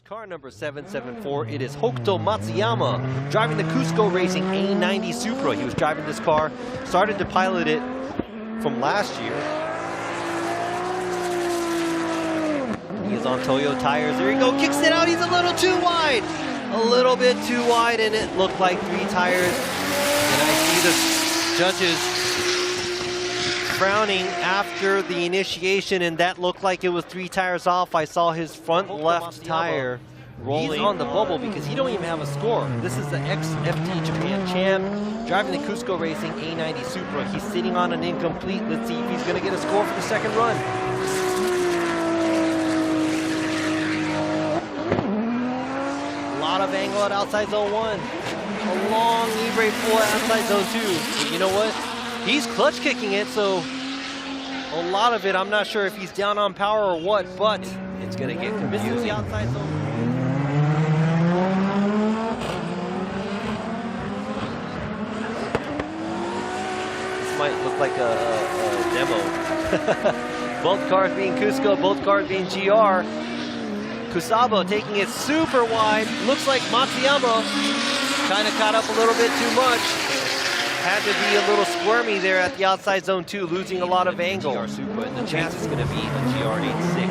Car number 774, it is Hokuto Matsuyama driving the Cusco Racing A90 Supra. He was driving this car, started to pilot it from last year. He is on Toyo tires. There you go, kicks it out. He's a little too wide. A little bit too wide, and it looked like 3 tires. And I see the judges frowning after the initiation, and that looked like it was 3 tires off. I saw his front left tire rolling. He's on the bubble because he don't even have a score. This is the ex-FD Japan champ driving the Cusco Racing A90 Supra. He's sitting on an incomplete. Let's see if he's going to get a score for the second run. A lot of angle at outside zone 1. A long e-brake pull at outside zone 2. But you know what? He's clutch kicking it, so a lot of it, I'm not sure if he's down on power or what, but it's going to get confusing. The outside zone. This might look like a demo. Both cars being Cusco, both cars being GR. Kusaba taking it super wide. Looks like Matsuyama kind of caught up a little bit too much. Had to be a little squirmy there at the outside zone 2, losing a lot of angle. GR Supra, and the chance is going to be a GR86.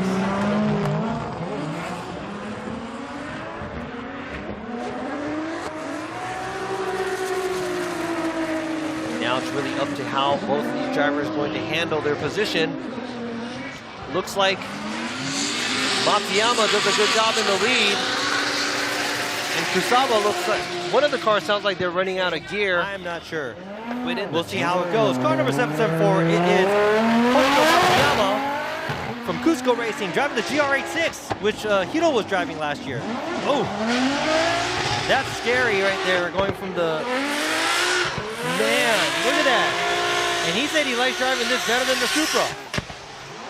Now it's really up to how both of these drivers are going to handle their position. Looks like Matsuyama does a good job in the lead. And Kusaba looks like, one of the cars sounds like they're running out of gear. I'm not sure. We'll see how it goes. Car number 774, it is Hokuto Matsuyama from Cusco Racing, driving the GR86, which Hiro was driving last year. Oh, that's scary right there, going from the, man, look at that. And he said he likes driving this better than the Supra.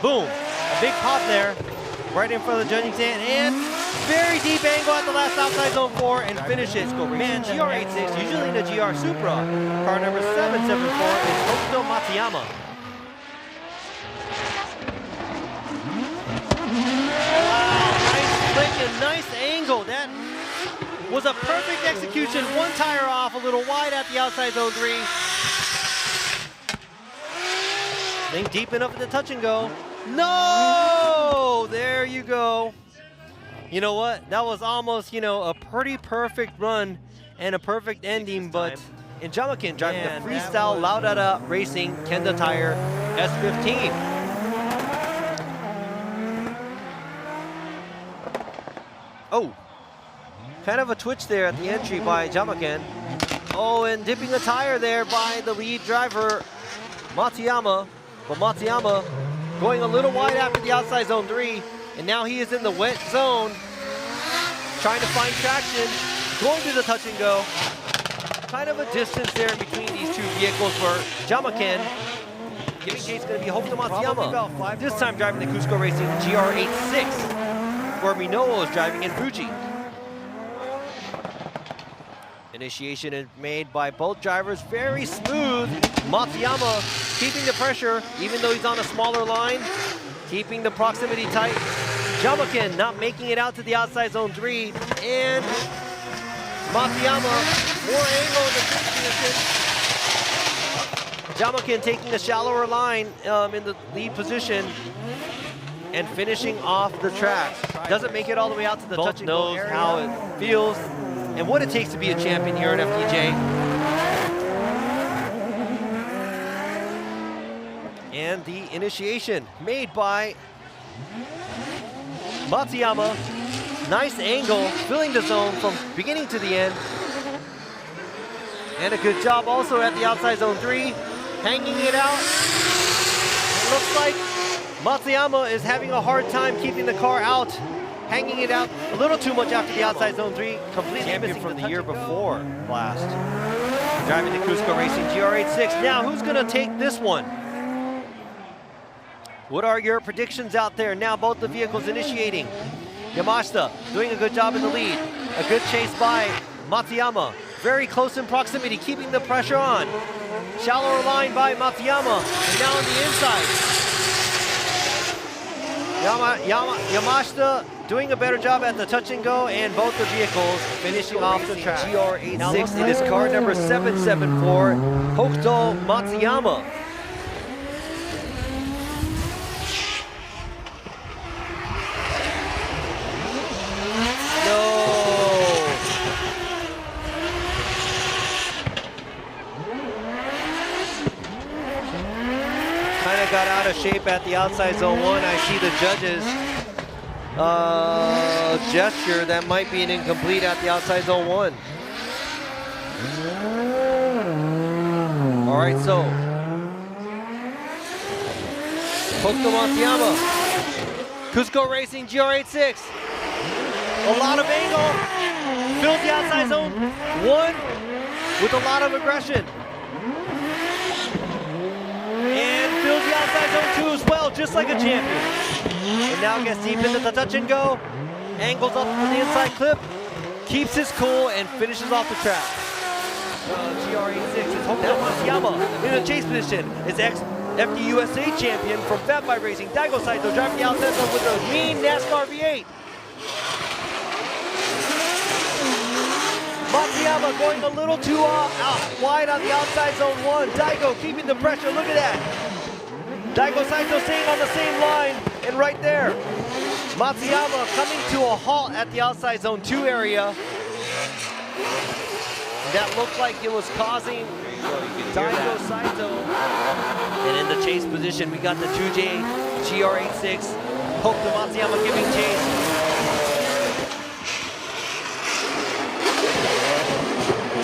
Boom, a big pop there, right in front of the judging stand, and very deep angle at the last outside zone 4 and finishes. Man, GR86, usually in the GR Supra. Car number 774 is Hokuto Matsuyama. Wow, nice flick and nice angle. That was a perfect execution. 1 tire off, a little wide at the outside zone 3. Think deep enough in the touch and go. No! There you go. You know what? That was almost, you know, a pretty perfect run and a perfect ending, but in Jamakin driving the Freestyle Laudada Racing Kenda Tire S15. Oh, kind of a twitch there at the entry by Jamakin. Oh, and dipping the tire there by the lead driver, Matsuyama. But Matsuyama going a little wide after the outside zone 3. And now he is in the wet zone, trying to find traction, going to the touch and go. Kind of a distance there between these 2 vehicles where Jamakin, giving chase, going to be Hokuto Matsuyama. This time driving the Cusco Racing GR86, where Minoa is driving in Fuji. Initiation is made by both drivers, very smooth. Matsuyama keeping the pressure, even though he's on a smaller line, keeping the proximity tight. Jamakin not making it out to the outside zone 3, and Matsuyama more angle in the position. Jamakin taking a shallower line in the lead position and finishing off the track. Doesn't make it all the way out to the touch and go area. How it feels and what it takes to be a champion here at FDJ. And the initiation made by Matsuyama. Nice angle, filling the zone from beginning to the end. And a good job also at the outside zone 3, hanging it out. It looks like Matsuyama is having a hard time keeping the car out, hanging it out a little too much after the outside zone 3, completely missing from the year before last. Driving the Cusco Racing GR86. Now, who's gonna take this one? What are your predictions out there? Now both the vehicles initiating. Yamashita doing a good job in the lead. A good chase by Matsuyama. Very close in proximity, keeping the pressure on. Shallower line by Matsuyama. And now on the inside. Yamashita doing a better job at the touch and go, and both the vehicles finishing off the track. GR86, it is car number 774, Hokuto Matsuyama. Kind of got out of shape at the outside zone 1. I see the judges gesture that might be an incomplete at the outside zone 1. All right, so Hokuto Matsuyama, Cusco Racing GR86. A lot of angle, fills the outside zone 1 with a lot of aggression. And fills the outside zone 2 as well, just like a champion. And now gets deep into the touch and go, angles up to the inside clip, keeps his cool, and finishes off the track. GR86 is Hokuto Matsuyama in the chase position. His ex-FD USA champion from Fat Bike Racing, Daigo Saito, driving the outside zone with a mean NASCAR V8. Matsuyama going a little too out wide on the outside zone 1. Daigo keeping the pressure, look at that. Daigo Saito staying on the same line, and right there, Matsuyama coming to a halt at the outside zone 2 area. That looked like it was causing Daigo Saito. And in the chase position, we got the 2J GR86. Hokuto Matsuyama giving chase.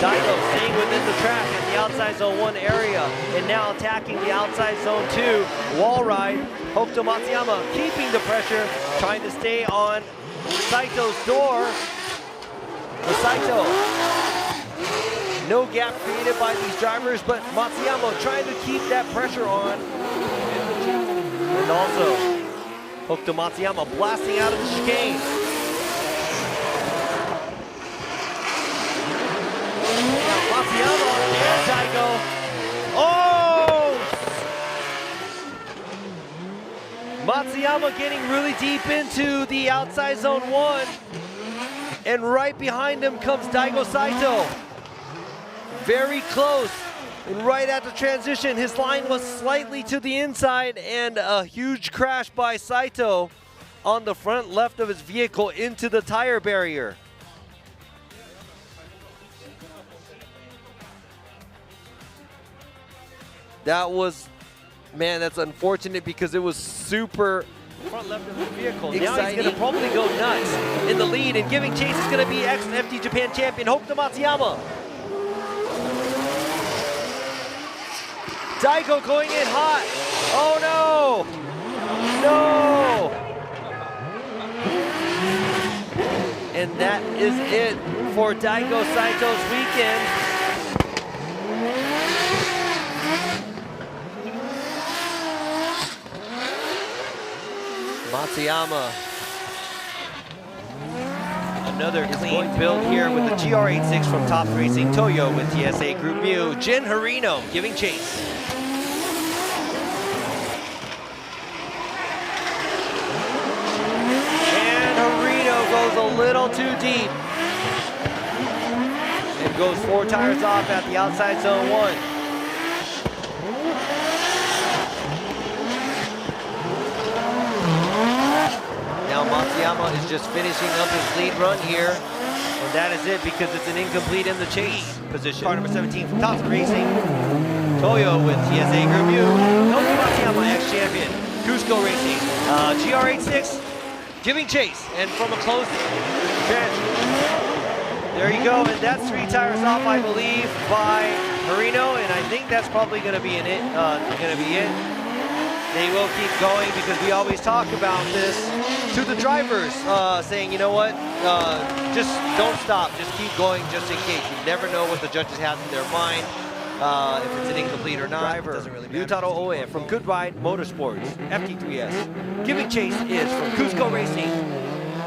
Daigo staying within the track at the outside zone 1 area, and now attacking the outside zone 2 wall ride. Hokuto Matsuyama keeping the pressure, trying to stay on Saito's door. For Saito, no gap created by these drivers, but Matsuyama trying to keep that pressure on. And also, Hokuto Matsuyama blasting out of the chicane. Matsuyama and Daigo. Oh! Matsuyama getting really deep into the outside zone 1. And right behind him comes Daigo Saito. Very close. And right at the transition, his line was slightly to the inside, and a huge crash by Saito on the front left of his vehicle into the tire barrier. That was, man, that's unfortunate because it was super front left of the vehicle. Exciting. Now he's going to probably go nuts in the lead, and giving chase is going to be ex-FD Japan champion Hokuto Matsuyama. Daigo going in hot. Oh no! No! And that is it for Daigo Saito's weekend. Matsuyama, another clean build here with the GR86 from Top Racing Toyo with TSA Group Mu. Jin Harino giving chase. And Harino goes a little too deep and goes 4 tires off at the outside zone 1. Now Matsuyama is just finishing up his lead run here, and that is it because it's an incomplete in the chase position. Car number 17 from Top Racing, Toyo with TSA Group U, Hokuto Matsuyama, ex-champion, Cusco Racing, GR86, giving chase, and from a close stretch. There you go, and that's 3 tires off, I believe, by Harino, and I think that's probably going to be it. They will keep going because we always talk about this to the drivers, saying, you know what, just don't stop, just keep going just in case. You never know what the judges have in their mind, if it's an incomplete or not. Driver, doesn't really matter. Yutaro Oe from Good Ride Motorsports, FT3S. Giving chase is from Cusco Racing,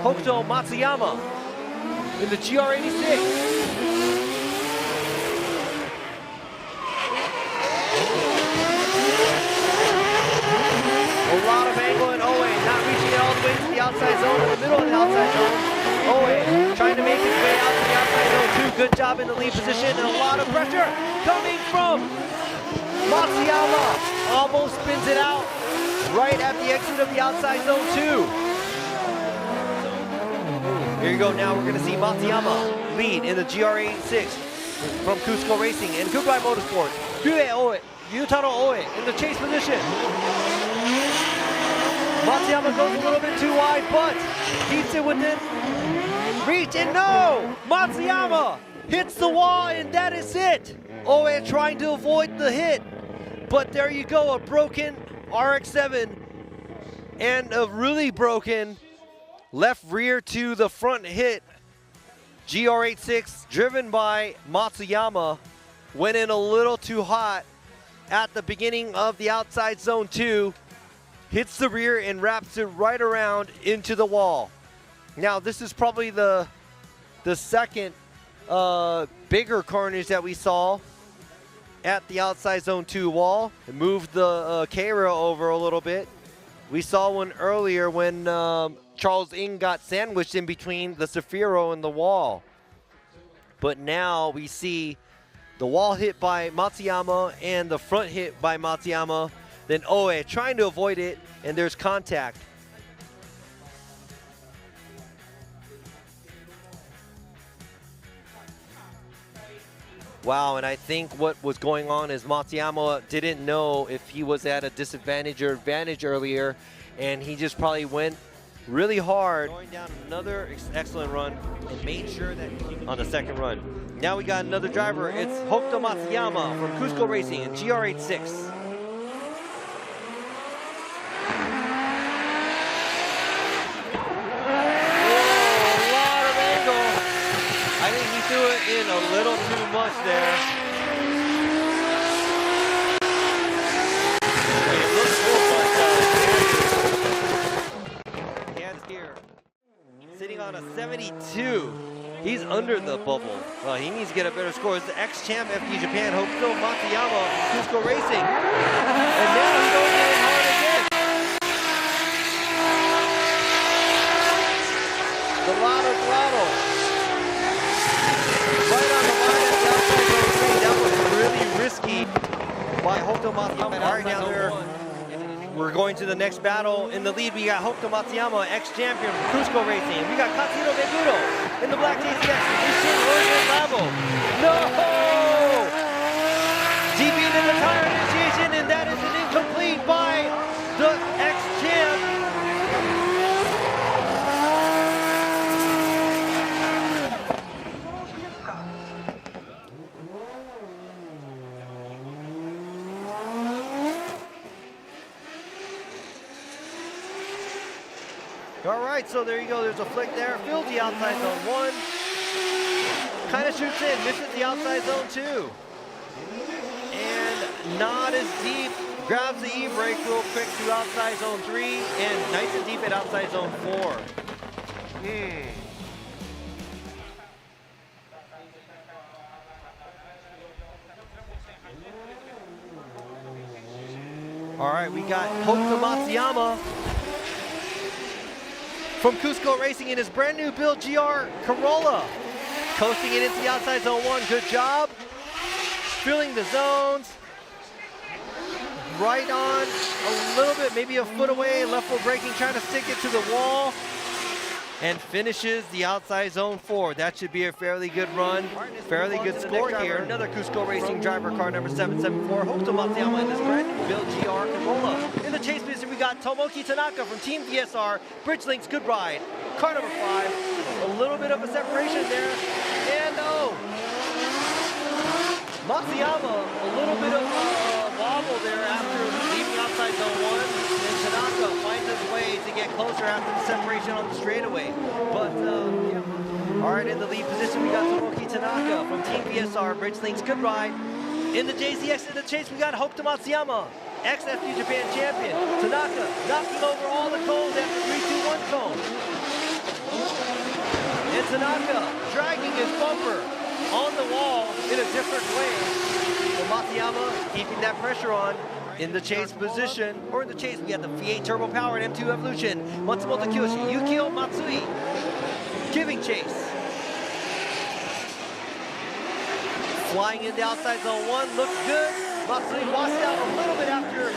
Hokuto Matsuyama in the GR86. A lot of angle and Owe not reaching it all the way to the outside zone, in the middle of the outside zone. Oe trying to make his way out to the outside zone 2. Good job in the lead position, and a lot of pressure coming from Matsuyama. Almost spins it out right at the exit of the outside zone 2. Here you go, now we're gonna see Matsuyama lead in the GR86 from Cusco Racing and Goodbye Motorsports. Yutaro Oe in the chase position. Matsuyama goes a little bit too wide, but keeps it within reach, and no! Matsuyama hits the wall, and that is it. Oe trying to avoid the hit, but there you go, a broken RX-7 and a really broken left rear to the front hit. GR86 driven by Matsuyama went in a little too hot at the beginning of the outside zone 2, hits the rear and wraps it right around into the wall. Now this is probably the second bigger carnage that we saw at the outside zone 2 wall. It moved the K-rail over a little bit. We saw one earlier when Charles Ng got sandwiched in between the Zafiro and the wall. But now we see the wall hit by Matsuyama and the front hit by Matsuyama. Then Oe trying to avoid it, and there's contact. Wow, and I think what was going on is Matsuyama didn't know if he was at a disadvantage or advantage earlier, and he just probably went really hard. Going down another excellent run and made sure that on the second run. Now we got another driver. It's Hokuto Matsuyama from Cusco Racing in GR86. In a little too much there. It looks cool, but hands here. Sitting on a 72. He's under the bubble. He needs to get a better score. It's the ex-champ FD Japan, Hokuto Matsuyama, Cusco Racing. And now he's going in hard again. The throttle. Right on the line at the outside zone 3. That was really risky by Hokuto Matsuyama. Right now we're going to the next battle. In the lead, we got Hokuto Matsuyama, ex-champion from Cusco Racing. We got Katsuhiro Meguro in the black JCX. No! Deep into the tire initiation, and that is an incomplete by the ex-champ. All right, so there you go. There's a flick there. Fills the outside zone 1. Kind of shoots in. Misses the outside zone 2. And not as deep. Grabs the E-brake real quick to outside zone 3. And nice and deep at outside zone 4. All right, we got Hokuto Matsuyama from Cusco Racing in his brand new build GR Corolla. Coasting it into the outside zone 1, good job. Filling the zones. Right on, a little bit, maybe a foot away, left foot braking, trying to stick it to the wall. And finishes the outside zone 4. That should be a fairly good run, fairly good score here. Another Cusco Racing driver, car number 774, Hokuto Matsuyama in this brand new build GR Corolla. In the chase position, we got Tomoki Tanaka from Team VSR, Bridgelinks Good Ride, car number 5. A little bit of a separation there, and Matsuyama, a little bit of a wobble there after leaving outside zone 1. And Tanaka finds his way to get closer after the separation on the straightaway. But, yeah. All right, in the lead position, we got Tomoki Tanaka from Team VSR, Bridgelinks Good Ride. In the JCX in the chase, we got Hokuto Matsuyama, ex-FD Japan champion. Tanaka knocking over all the cones after 3-2-1 cone. And Tanaka dragging his bumper on the wall in a different way. So Matsuyama keeping that pressure on. In the chase position, or in the chase, we have the V8 turbo powered M2 Evolution. Matsumoto Kiyoshi, Yukio Matsui, giving chase. Flying in the outside zone 1, looks good. Matsui washed out a little bit after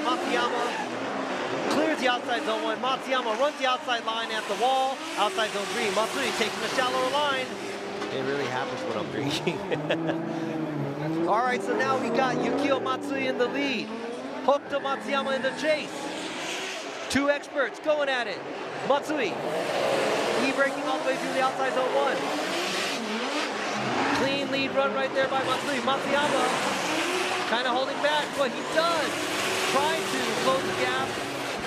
Matsuyama. Clears the outside zone 1. Matsuyama runs the outside line at the wall. Outside zone 3, Matsui taking the shallower line. It really happens when I'm drinking. All right, so now we got Yukio Matsui in the lead. Hokuto Matsuyama in the chase. Two experts going at it. Matsui, e-braking all the way through the outside zone 1. Clean lead run right there by Matsui. Matsuyama kind of holding back, but he does. Trying to close the gap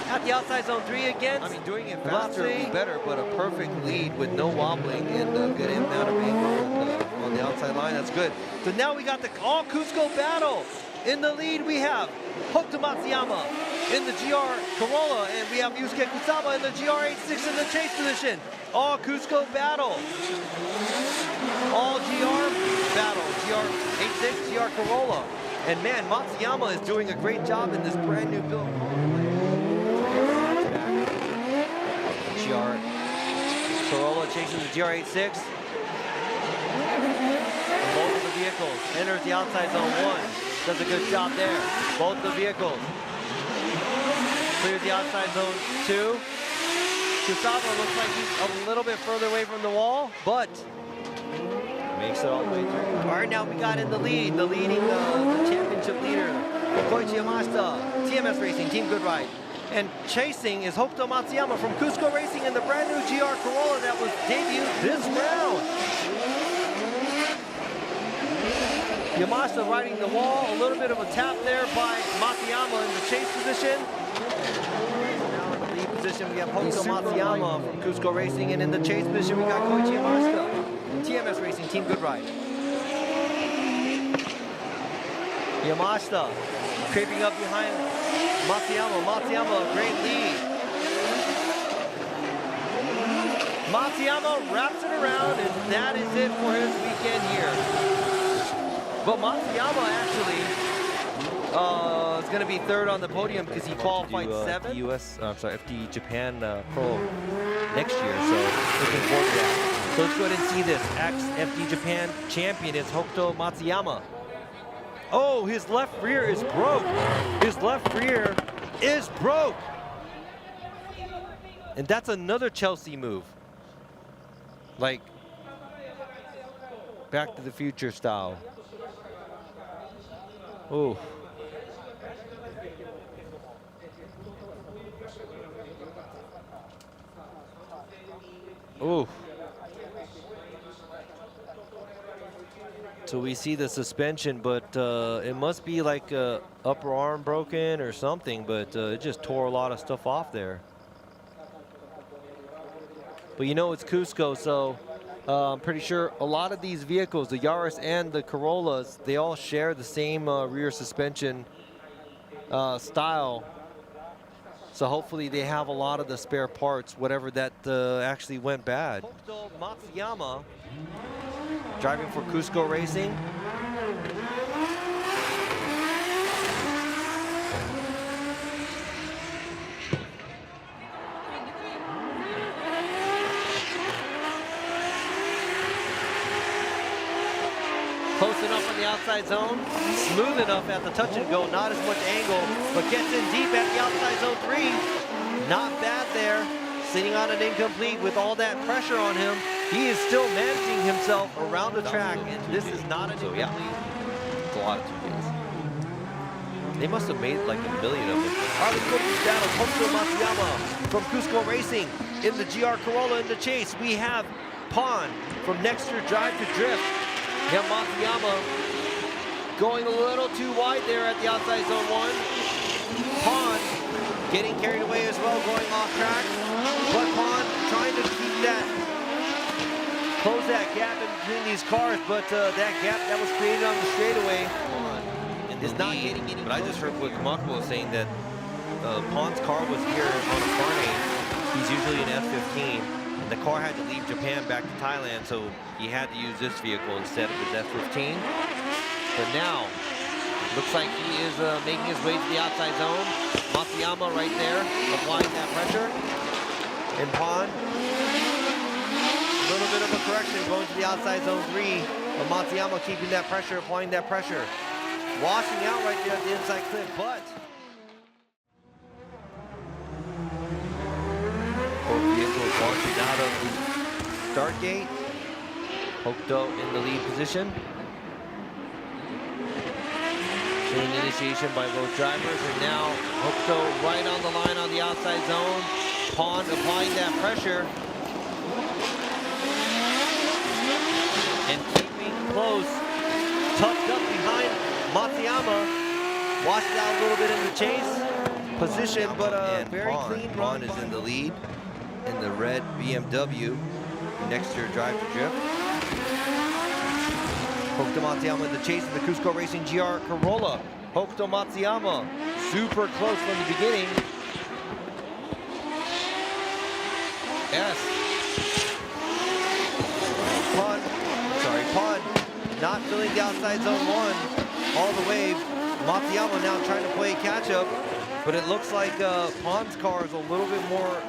at the outside zone 3 again. I mean, doing it faster would be better, but a perfect lead with no wobbling and good amount of angle on the outside line. That's good. So now we got the all Cusco battle. In the lead, we have Hokuto Matsuyama in the GR Corolla, and we have Yusuke Kusama in the GR86 in the chase position. All Cusco battle. All GR battle. GR86, GR Corolla. And man, Matsuyama is doing a great job in this brand new build. GR Corolla chasing the GR86. Both of the vehicles enters the outside zone 1. Does a good job there. Both the vehicles. Clears the outside zone 2. Kusama looks like he's a little bit further away from the wall, but makes it all the way through. All right, now we got in the lead. The leading the championship leader, Koichi Yamashita, TMS Racing, Team Good Ride. And chasing is Hokuto Matsuyama from Cusco Racing in the brand new GR Corolla that was debuted this round. Yamashita riding the wall, a little bit of a tap there by Matsuyama in the chase position. Now in the lead position we have Hokuto Matsuyama from Cusco Racing, and in the chase position we got Koichi Yamashita, TMS Racing, Team Good Ride. Yamashita creeping up behind Matsuyama. Matsuyama, great lead. Matsuyama wraps it around, and that is it for his weekend here. But Matsuyama actually is going to be third on the podium because he qualified 7th. FD Japan Pro next year, so looking forward to that. So let's go ahead and see this. Ex-FD Japan champion is Hokuto Matsuyama. Oh, his left rear is broke. His left rear is broke. And that's another Chelsea move. Like, Back to the Future style. Oh. Oh. So we see the suspension, but it must be like upper arm broken or something, but it just tore a lot of stuff off there. But you know it's Cusco, so I'm pretty sure a lot of these vehicles, the Yaris and the Corollas, they all share the same rear suspension style. So hopefully they have a lot of the spare parts, whatever that actually went bad. Hokuto Matsuyama, driving for Cusco Racing. Posting up on the outside zone, smooth enough at the touch and go, not as much angle, but gets in deep at the outside zone 3. Not bad there, sitting on an incomplete with all that pressure on him. He is still managing himself around the track, and this is not an incomplete. It's a lot of 2Ks. They must have made like 1 million of them. All right, let's go to this battle. Hokuto Matsuyama from Cusco Racing in the GR Corolla in the chase. We have Pon from Next Year Drive to Drift. Yeah, Matsuyama going a little too wide there at the outside zone 1. Pon getting carried away as well, going off track. But Pon trying to keep that, close that gap in between these cars, but that gap that was created on the straightaway is not getting any. But I just heard what Kamakwa was saying, that Pon's car was here on a Carnage. He's usually an F-15. The car had to leave Japan back to Thailand, so he had to use this vehicle instead of his F-15. But now, Looks like he is making his way to the outside zone. Matsuyama right there, applying that pressure. And Pond, a little bit of a correction, going to the outside zone 3. But Matsuyama keeping that pressure, applying that pressure. Washing out right there at the inside clip, but both vehicles launching out of the start gate. Hokuto in the lead position. Chain initiation by both drivers, and now Hokuto right on the line on the outside zone. Pond applying that pressure. And keeping close, tucked up behind Matsuyama. Washed out a little bit in the chase position, but a very clean run. Pond is in the lead in the red BMW next to your drive to drift. Hokuto Matsuyama in the chase of the Cusco Racing GR Corolla. Hokuto Matsuyama super close from the beginning. Yes. Pond not filling the outside zone 1 all the way. Matsuyama now trying to play catch up, but it looks like Pond's car is a little bit more